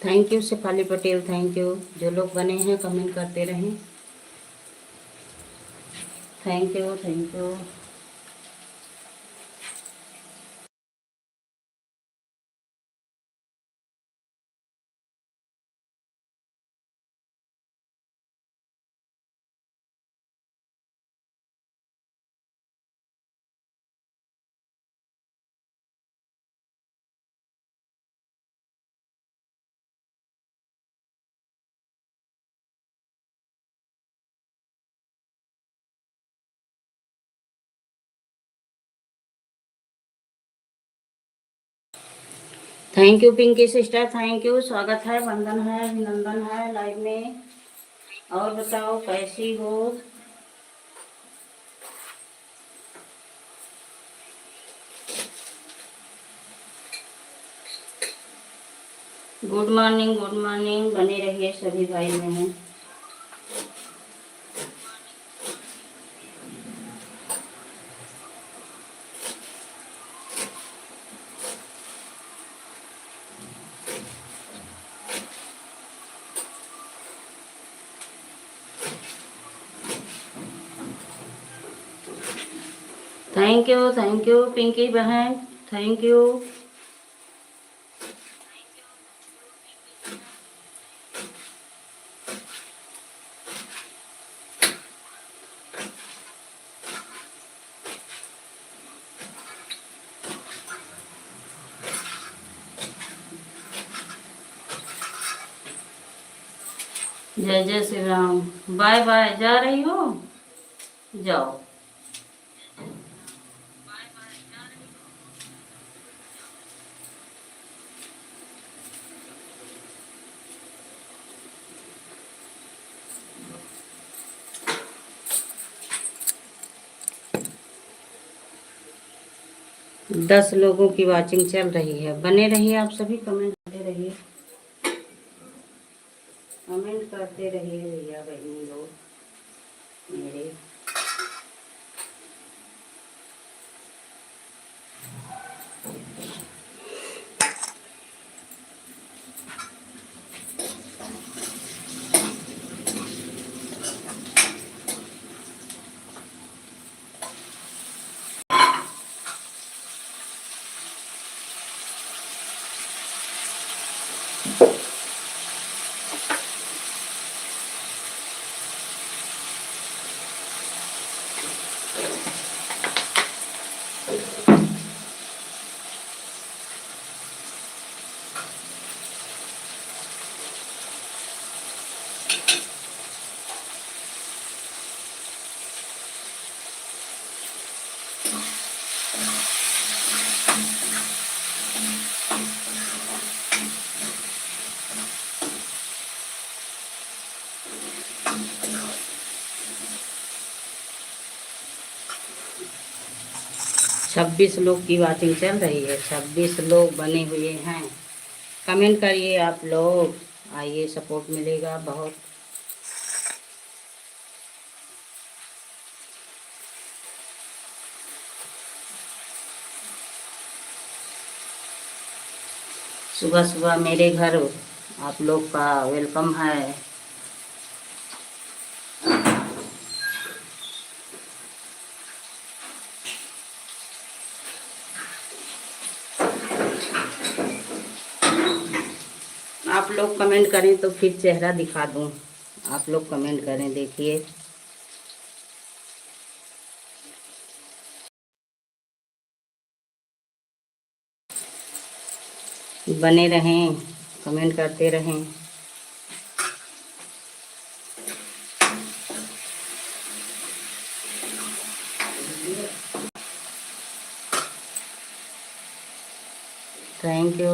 Thank you Shefali Patel, thank you. जो लोग बने हैं कमेंट करते रहें। Thank you, thank you. Thank you Pinky sister, thank you. स्वागत है, वंदन है, अभिनंदन है लाइव में। और बताओ कैसी हो? Good morning, good morning. बने रहिए सभी भाई बहन। थैंक यू पिंकी बहन, थैंक यू। जय जय श्री राम। Bye bye. जा रही हो? जाओ। 10 लोगों की वॉचिंग चल रही है। बने रहिए आप सभी, कमेंट करते रहिए, कमेंट करते रहिए भैया बहनी लोग मेरे। 26 लोग की वॉचिंग चल रही है, 26 लोग बने हुए हैं। कमेंट करिए आप लोग, आइए सपोर्ट मिलेगा बहुत। सुबह सुबह मेरे घर आप लोग का वेलकम है। आप लोग कमेंट करें तो फिर चेहरा दिखा दूं। आप लोग कमेंट करें, देखिए। बने रहें, कमेंट करते रहें। Thank you.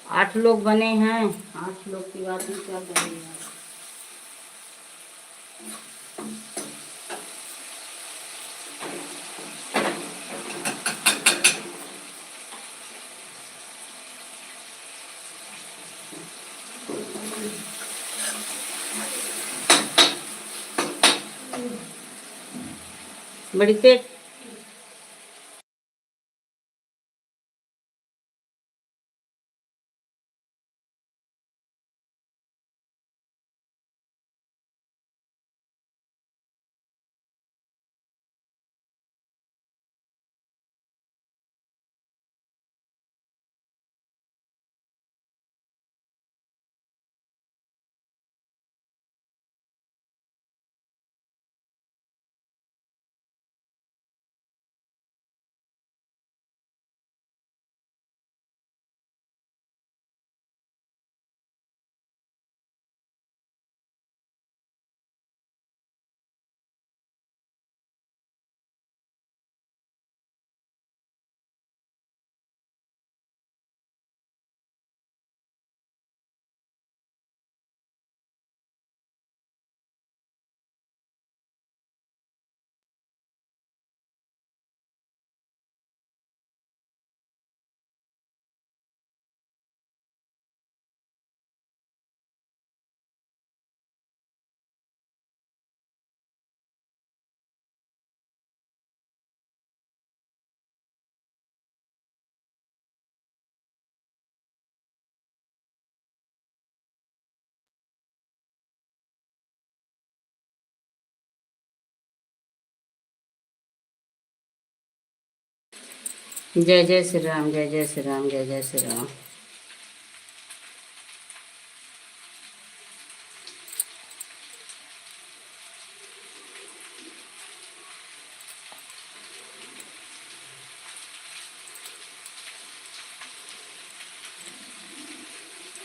आठ लोग बने हैं, 8 लोग की बातें चल रही है। बड़ी तेज। जय जय श्री राम, जय जय श्री राम, जय जय Shri Ram.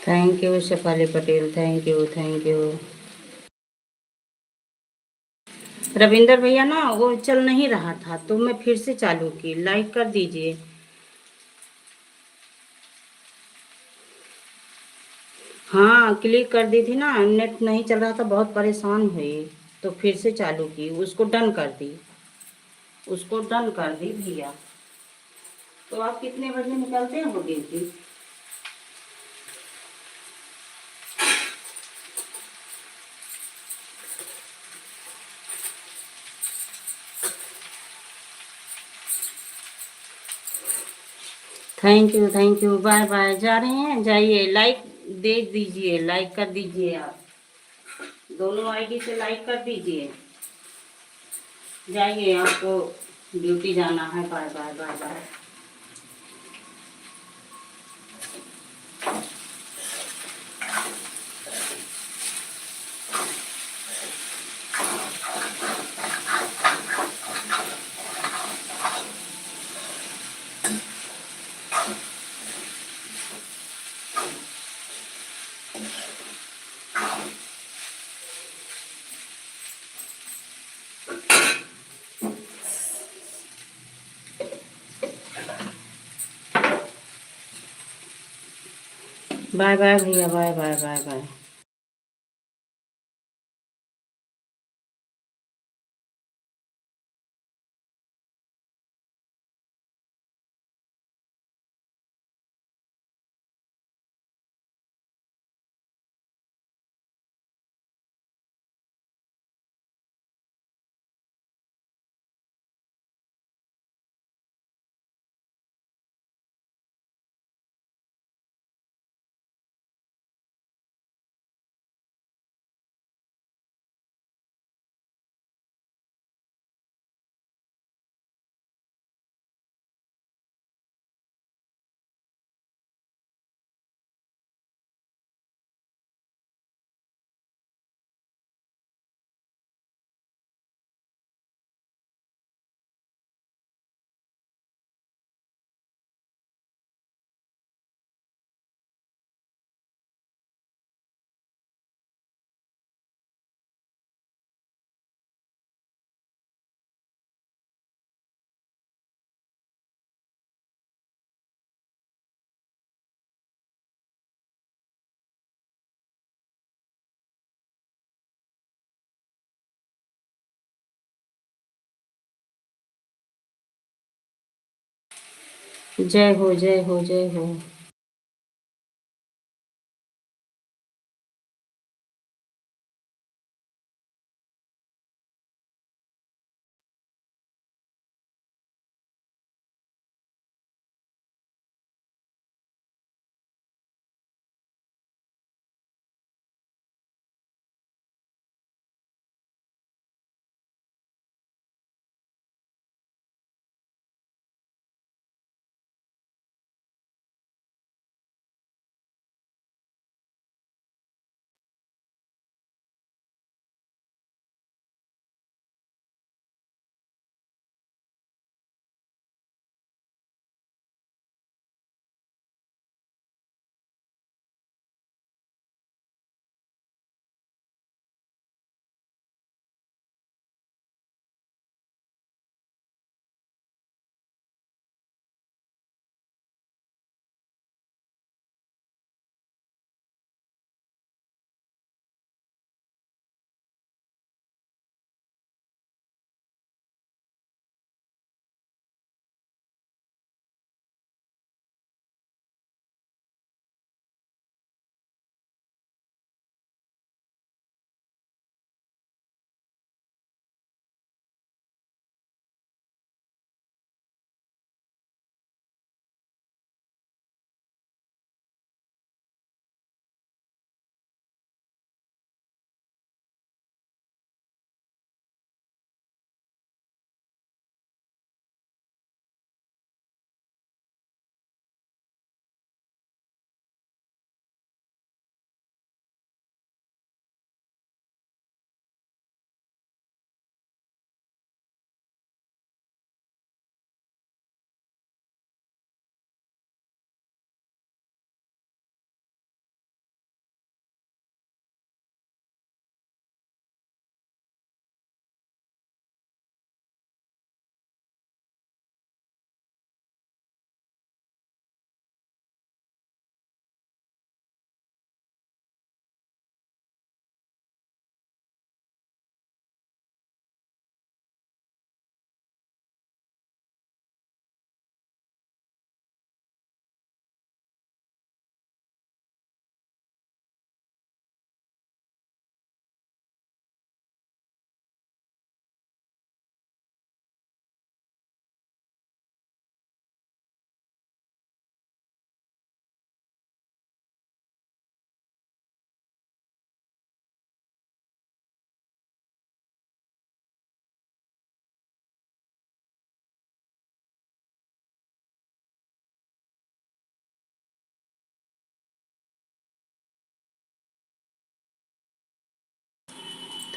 Thank you Shefali Patel, thank you, thank you. Ravinder भैया ना वो चल नहीं रहा था तो मैं फिर से चालू की, लाइक कर दीजिए। हाँ क्लिक कर दी थी ना, नेट नहीं चल रहा था, बहुत परेशान हुई तो फिर से चालू की, उसको डन कर दी, उसको डन कर दी भैया। तो आप कितने बजे निकलते हो duty? Thank you, bye bye. जा रहे हैं, जाइए, लाइक दे दीजिए, लाइक कर दीजिए, आप दोनों आईडी से लाइक कर दीजिए। जाइए, आपको ड्यूटी जाना है। Bye bye, bye bye. Bye bye भैया, बाय बाय, बाय बाय। जय हो, जय हो, जय हो।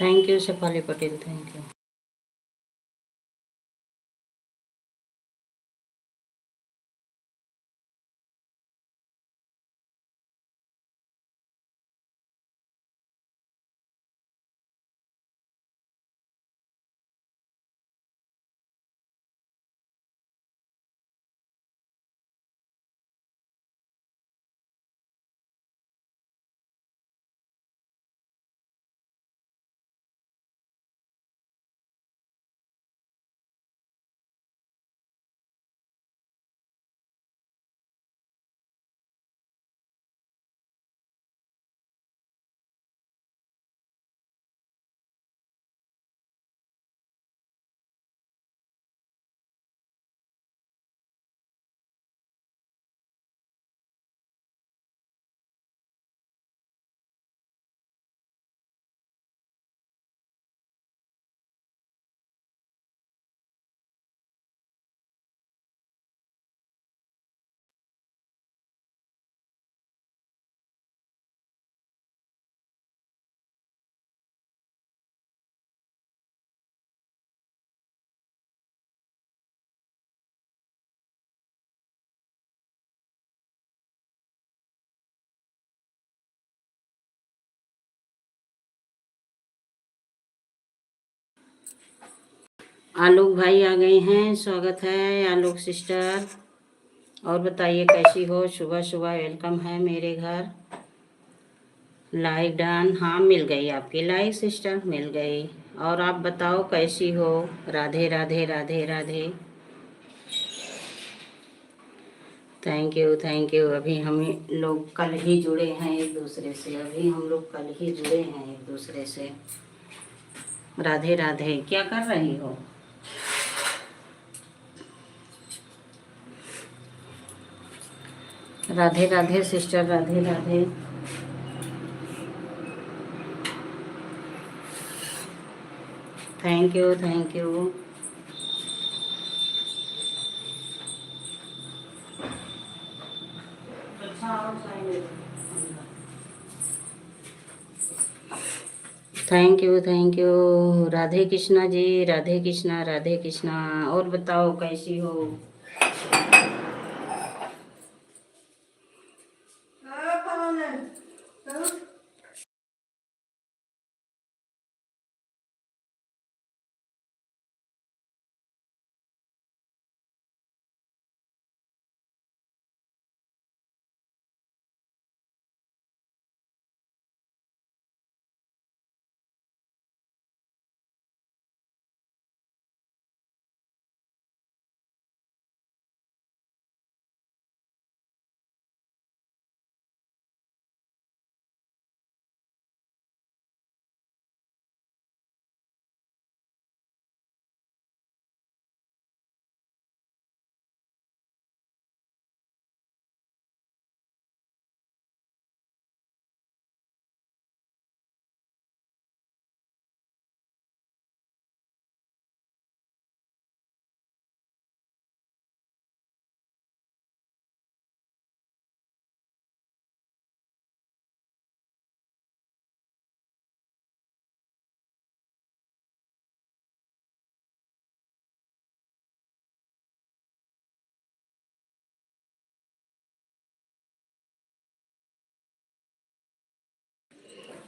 Thank you Shefali Patel, thank you. Alok भाई आ गए हैं, स्वागत है आलोक सिस्टर। और बताइए कैसी हो? सुबह सुबह वेलकम है मेरे घर। लाइक डन, हाँ मिल गई आपकी लाइक सिस्टर, मिल गई। और आप बताओ कैसी हो? Radhe Radhe Radhe Radhe. Thank you thank you. अभी हम लोग कल ही जुड़े हैं एक दूसरे से, अभी हम लोग कल ही जुड़े हैं एक दूसरे से। राधे राधे। क्या कर रही हो? Radhe Radhe sister, Radhe Radhe. Thank you thank you. Thank you. Radhe Krishna ji, Radhe Krishna Radhe Krishna. और बताओ कैसी हो?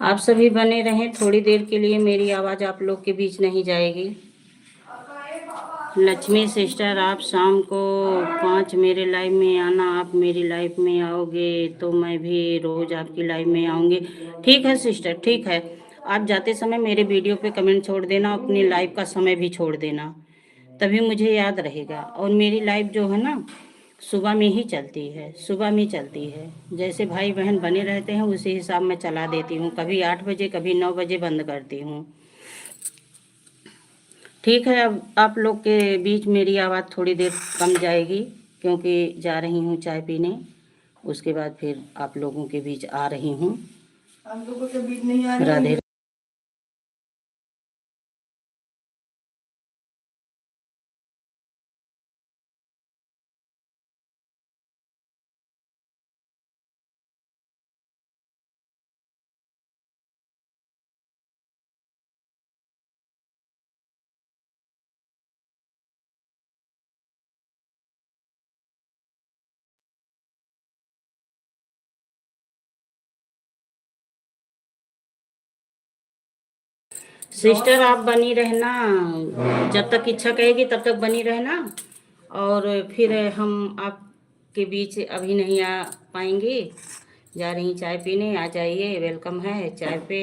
आप सभी बने रहें, थोड़ी देर के लिए मेरी आवाज़ आप लोग के बीच नहीं जाएगी। लक्ष्मी सिस्टर, आप शाम को 5 मेरे लाइव में आना। आप मेरी लाइव में आओगे तो मैं भी रोज़ आपकी लाइव में आऊँगी। ठीक है सिस्टर, ठीक है। आप जाते समय मेरे वीडियो पे कमेंट छोड़ देना, अपनी लाइव का समय भी छोड़ देना, तभी मुझे याद रहेगा। और मेरी लाइव जो है ना, सुबह में ही चलती है, सुबह में चलती है। जैसे भाई बहन बने रहते हैं उसी हिसाब में चला देती हूँ। कभी 8 बजे, कभी 9 बजे बंद करती हूँ। ठीक है, अब आप लोग के बीच मेरी आवाज़ थोड़ी देर कम जाएगी, क्योंकि जा रही हूँ चाय पीने। उसके बाद फिर आप लोगों के बीच आ रही हूँ। आप लोगों के बीच नहीं आ रही। राधे। सिस्टर आप बनी रहना, जब तक इच्छा कहेगी तब तक बनी रहना। और फिर हम आपके बीच अभी नहीं आ पाएंगे। जा रही चाय पीने, आ जाइए, वेलकम है चाय पे।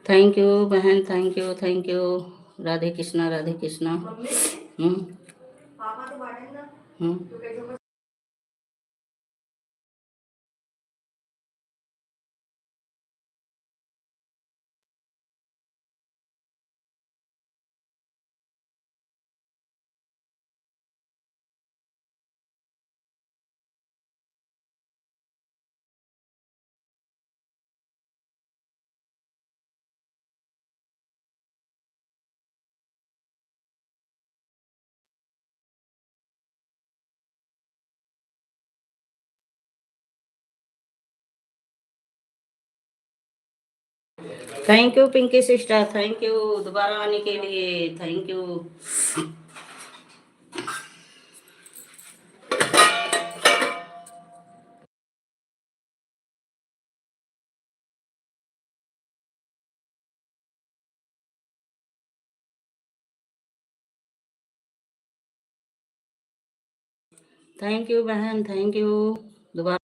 थैंक यू बहन, thank you, thank you. Radhe Krishna, Radhe Krishna. Hmm. Hmm. Thank you Pinky sister, thank you दोबारा आने के लिए, थैंक यू। थैंक यू बहन, थैंक यू दोबारा।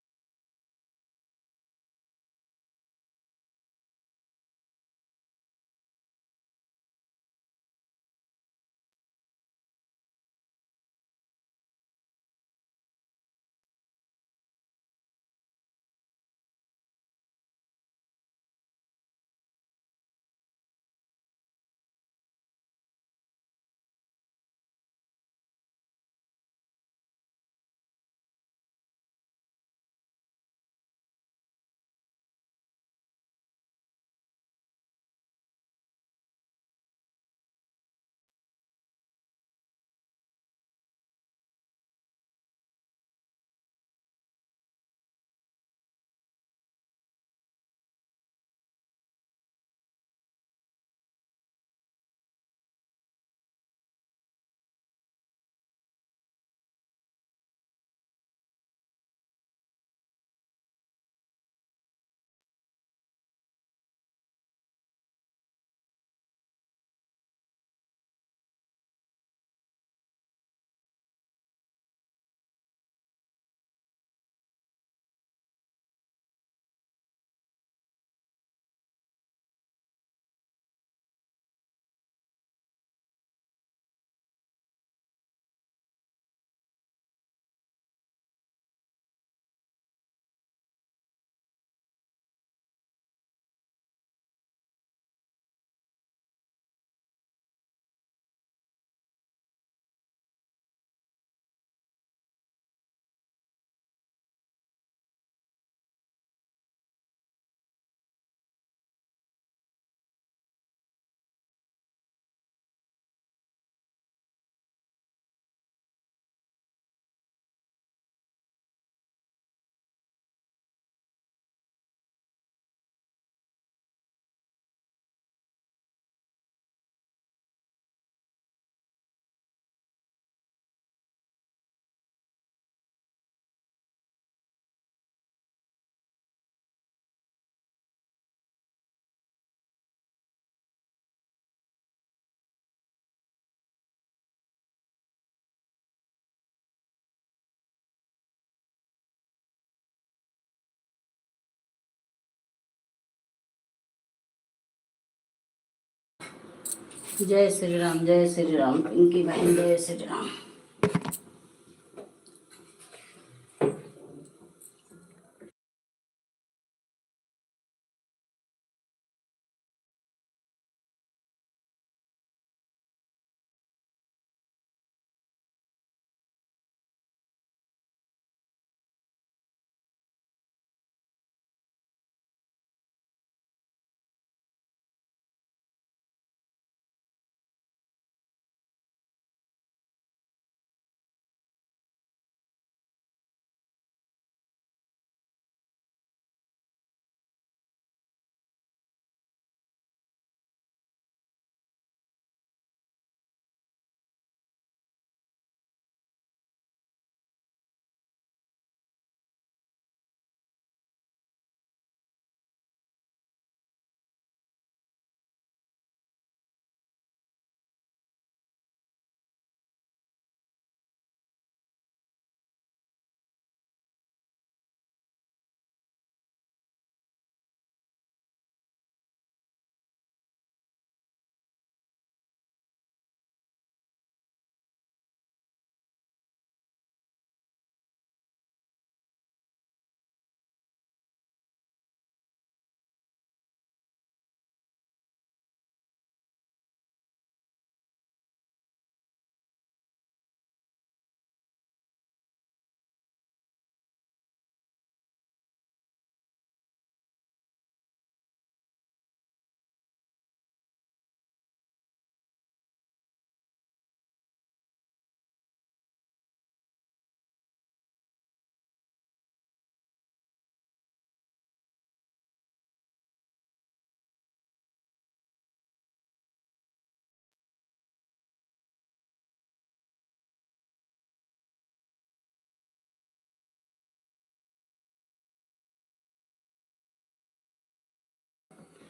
जय श्री राम, जय श्री राम पिंकी बहन, जय Shri Ram.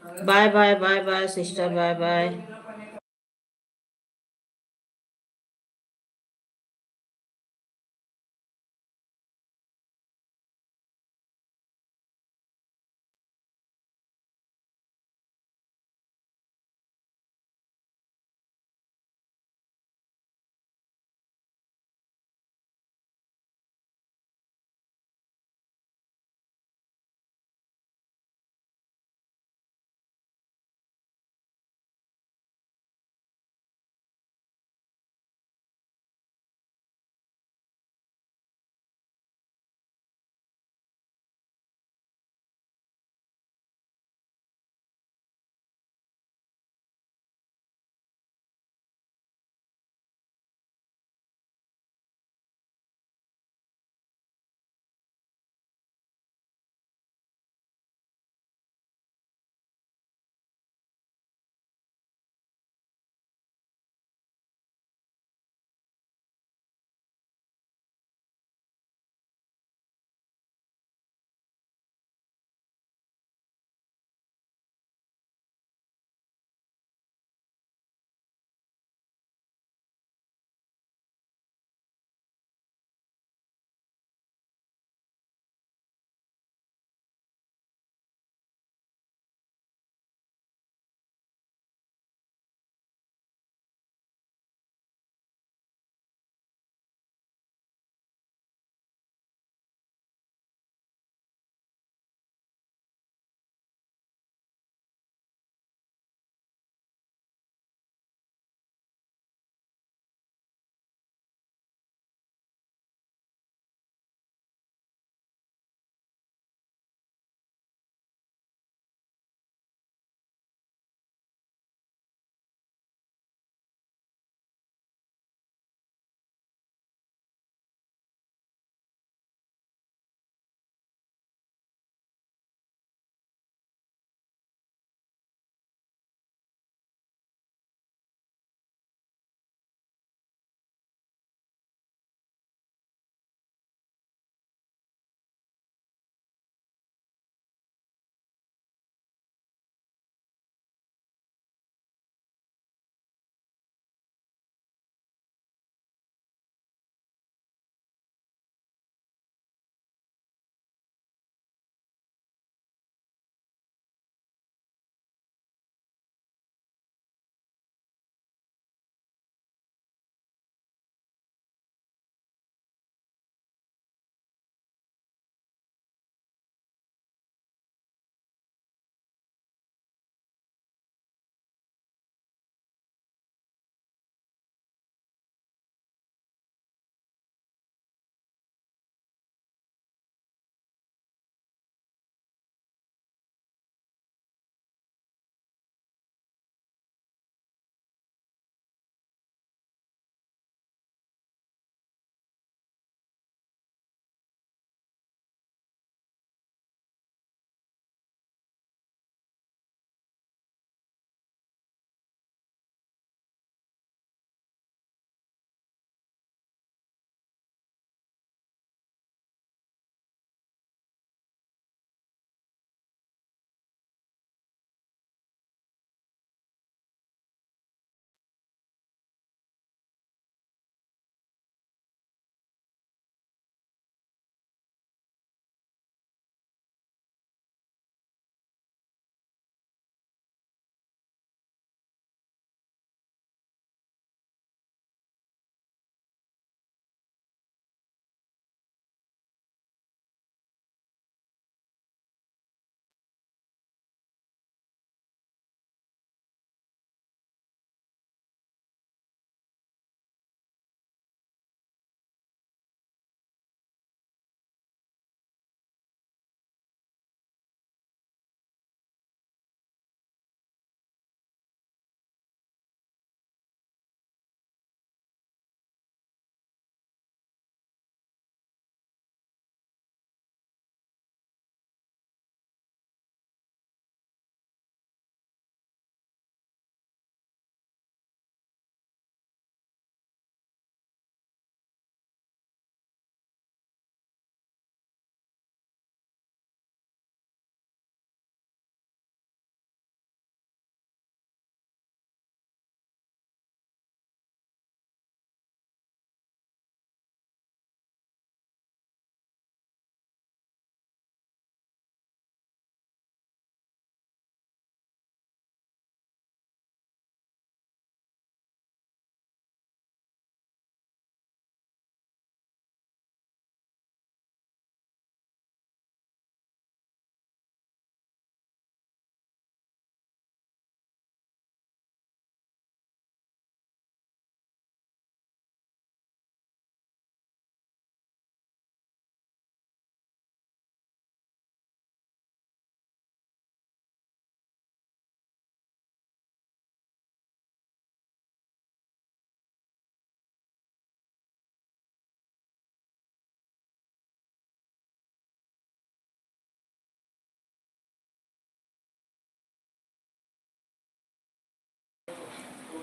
Bye bye bye bye sister, bye bye.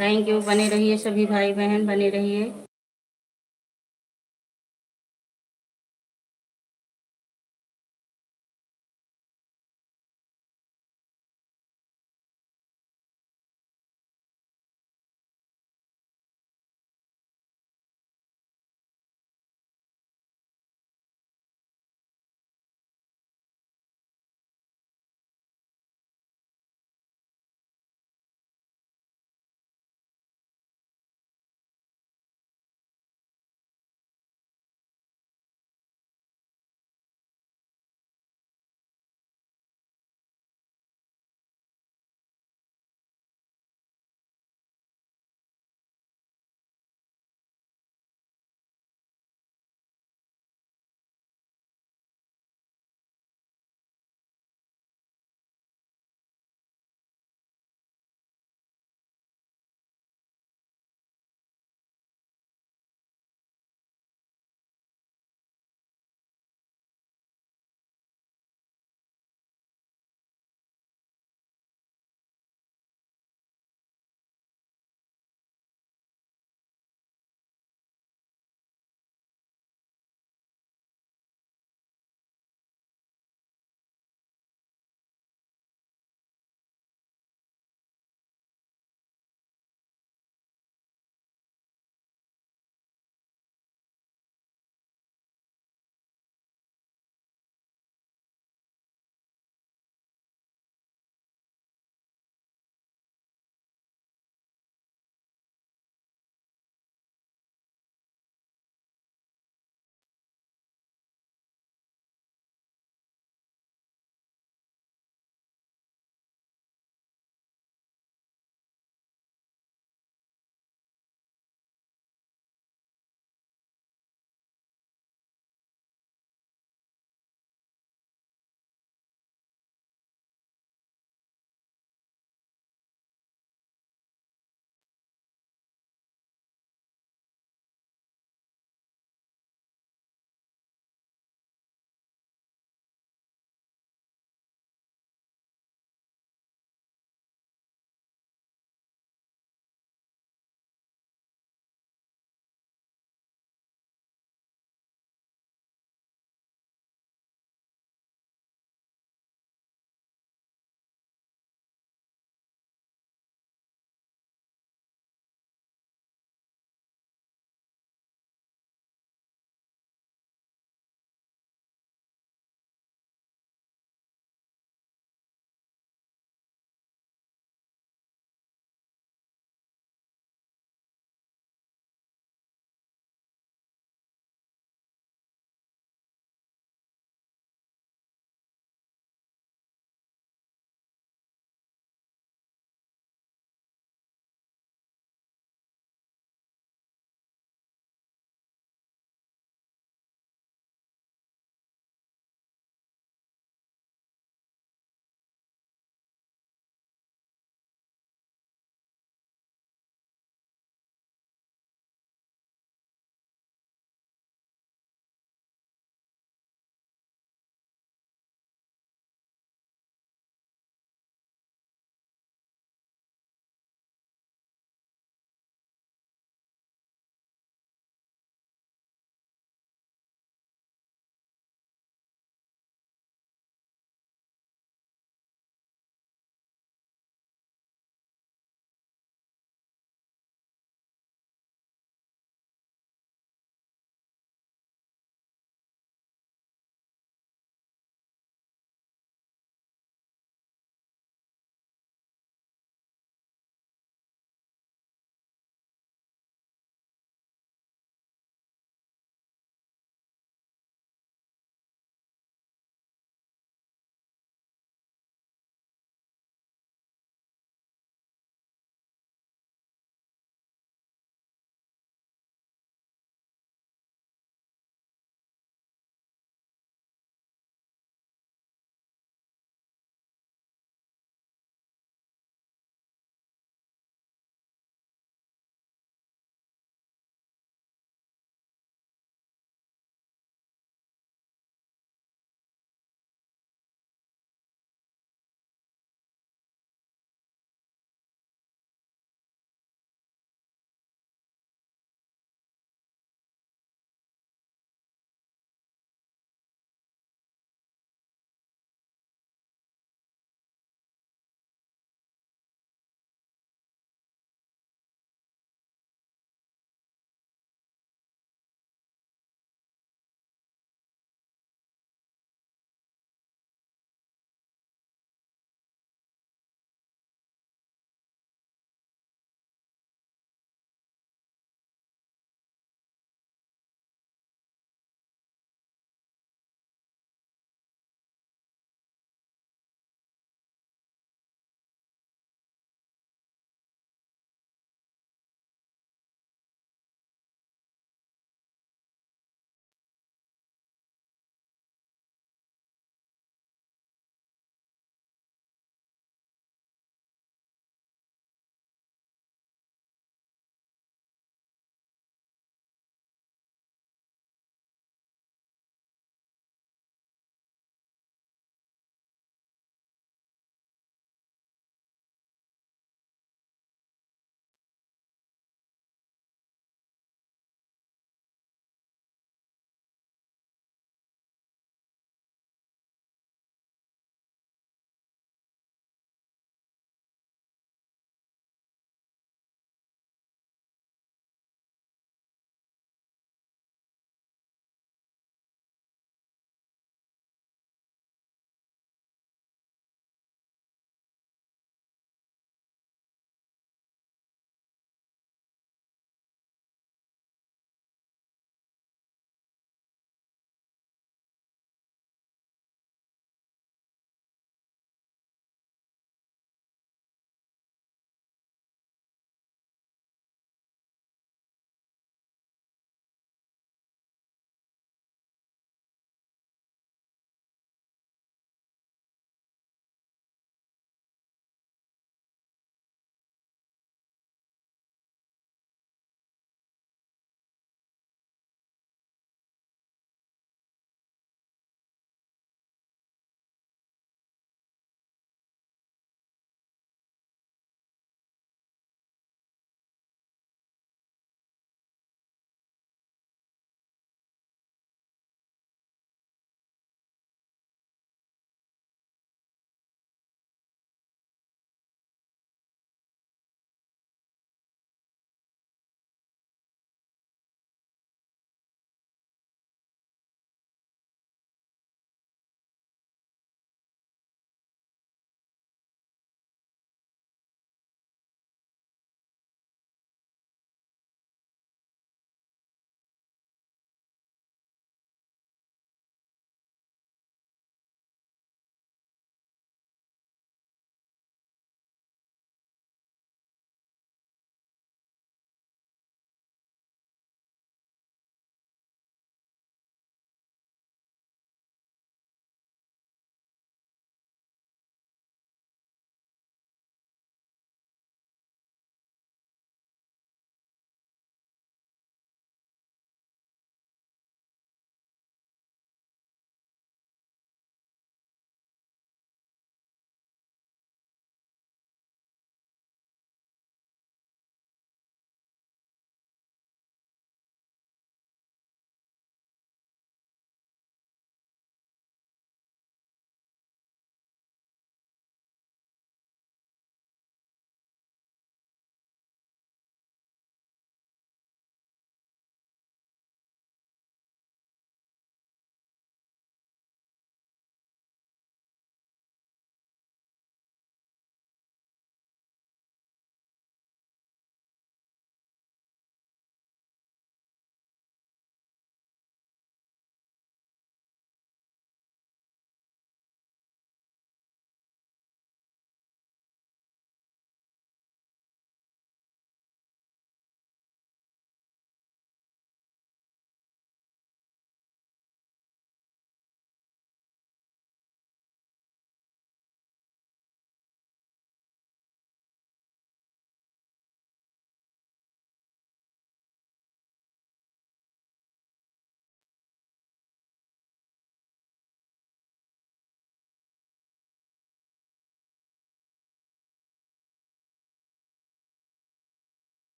Thank you, बने रहिए सभी भाई बहन, बने रहिए।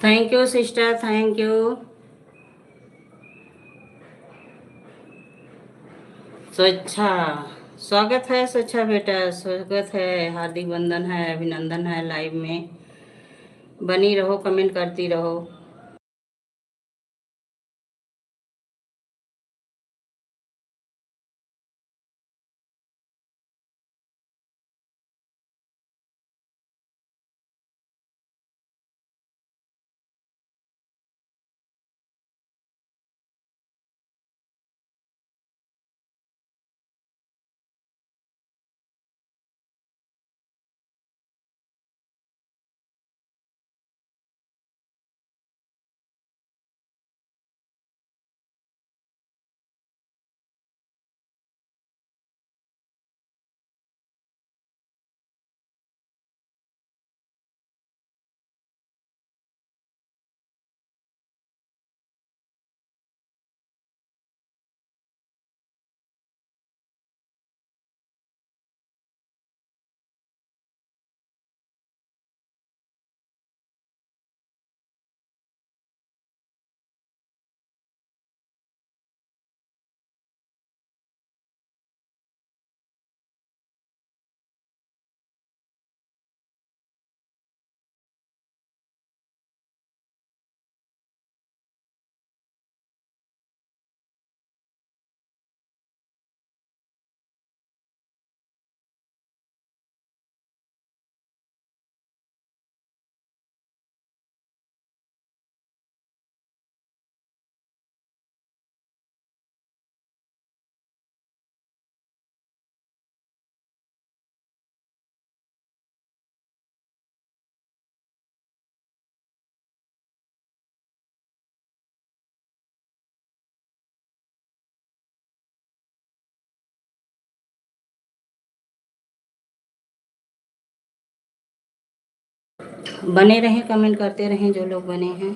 Thank you sister, thank you. स्वच्छा, स्वागत है स्वच्छा बेटा, स्वागत है, हार्दिक वंदन है, अभिनंदन है। लाइव में बनी रहो, कमेंट करती रहो। बने रहें, कमेंट करते रहें जो लोग बने हैं।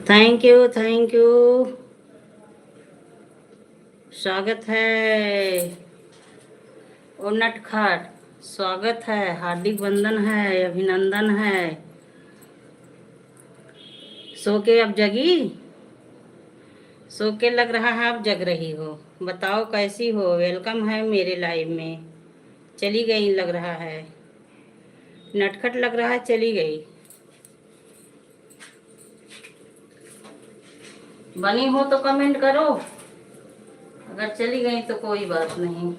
Thank you, thank you. स्वागत है ओ नटखट, स्वागत है, हार्दिक वंदन है, अभिनंदन है। सो के अब जगी? सो के लग रहा है अब जग रही हो। बताओ कैसी हो? वेलकम है मेरे लाइव में। चली गई लग रहा है, नटखट लग रहा है चली गई। बनी हो तो कमेंट करो, अगर चली गई तो कोई बात नहीं।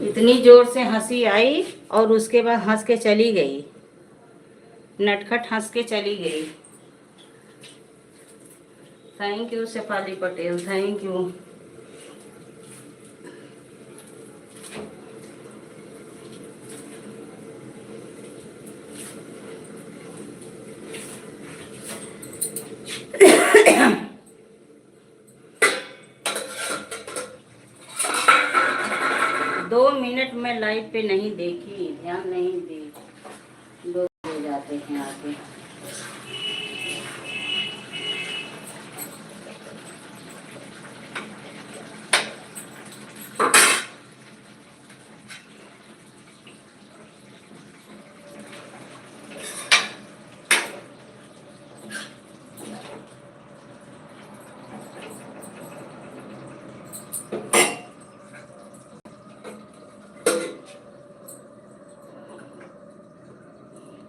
इतनी जोर से हंसी आई और उसके बाद हंस के चली गई। नटखट हंस के चली गई। Thank you Shefali Patel, thank you. दो मिनट में लाइव पे नहीं देखी, ध्यान नहीं दी, दो हो जाते हैं आगे।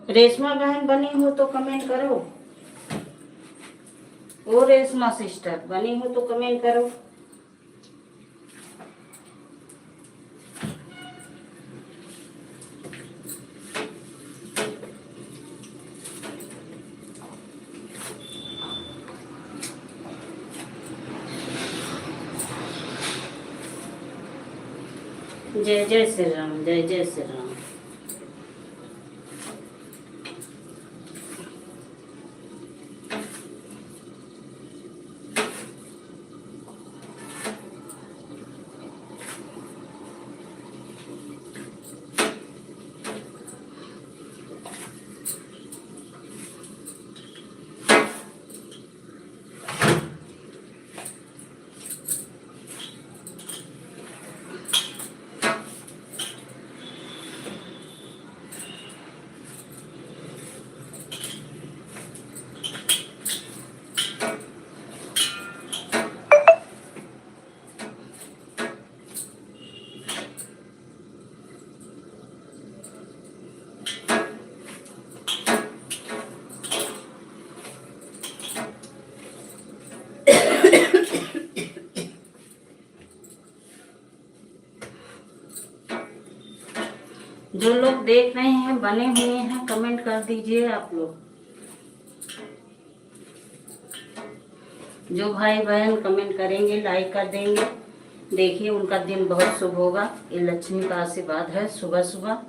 रेशमा बहन बनी हो तो कमेंट करो। ओ रेशमा सिस्टर बनी हो तो कमेंट करो। जय जय श्री राम, जय जय श्री राम। जो लोग देख रहे हैं बने हुए हैं कमेंट कर दीजिए आप लोग। जो भाई बहन कमेंट करेंगे लाइक कर देंगे, देखिए उनका दिन बहुत शुभ होगा। ये लक्ष्मी का आशीर्वाद है सुबह सुबह।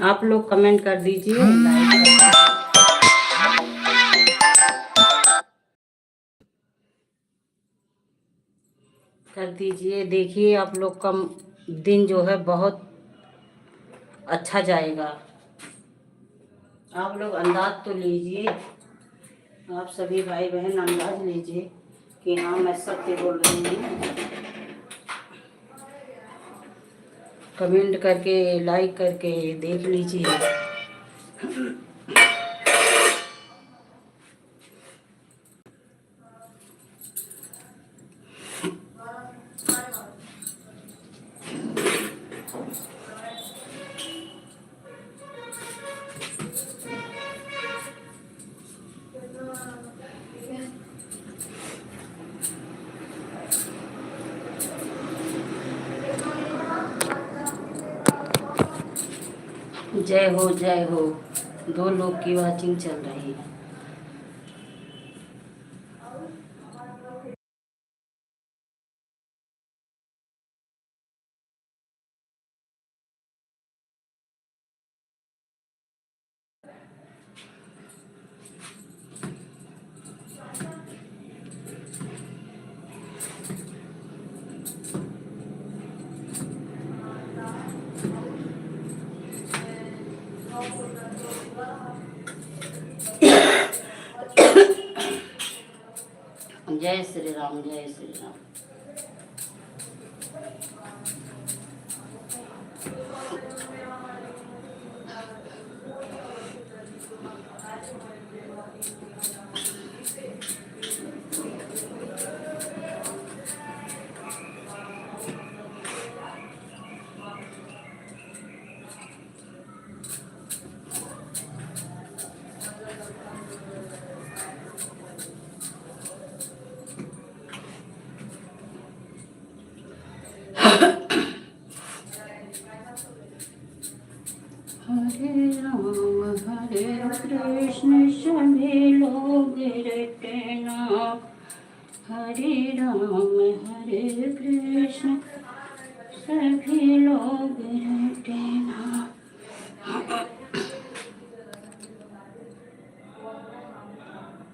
आप लोग कमेंट कर दीजिए, लाइक कर दीजिए। देखिए आप लोग का दिन जो है बहुत अच्छा जाएगा। आप लोग अंदाज तो लीजिए, आप सभी भाई बहन अंदाज लीजिए कि हाँ मैं सत्य बोल रही हूँ। कमेंट करके लाइक करके देख लीजिए। जय हो जय हो। 2 लोग की वाचिंग चल रही है। जय श्री राम, जय श्री राम। हरे कृष्ण सभी लोग रटे नाम, हरे राम हरे कृष्ण सभी लोग रटे नाम।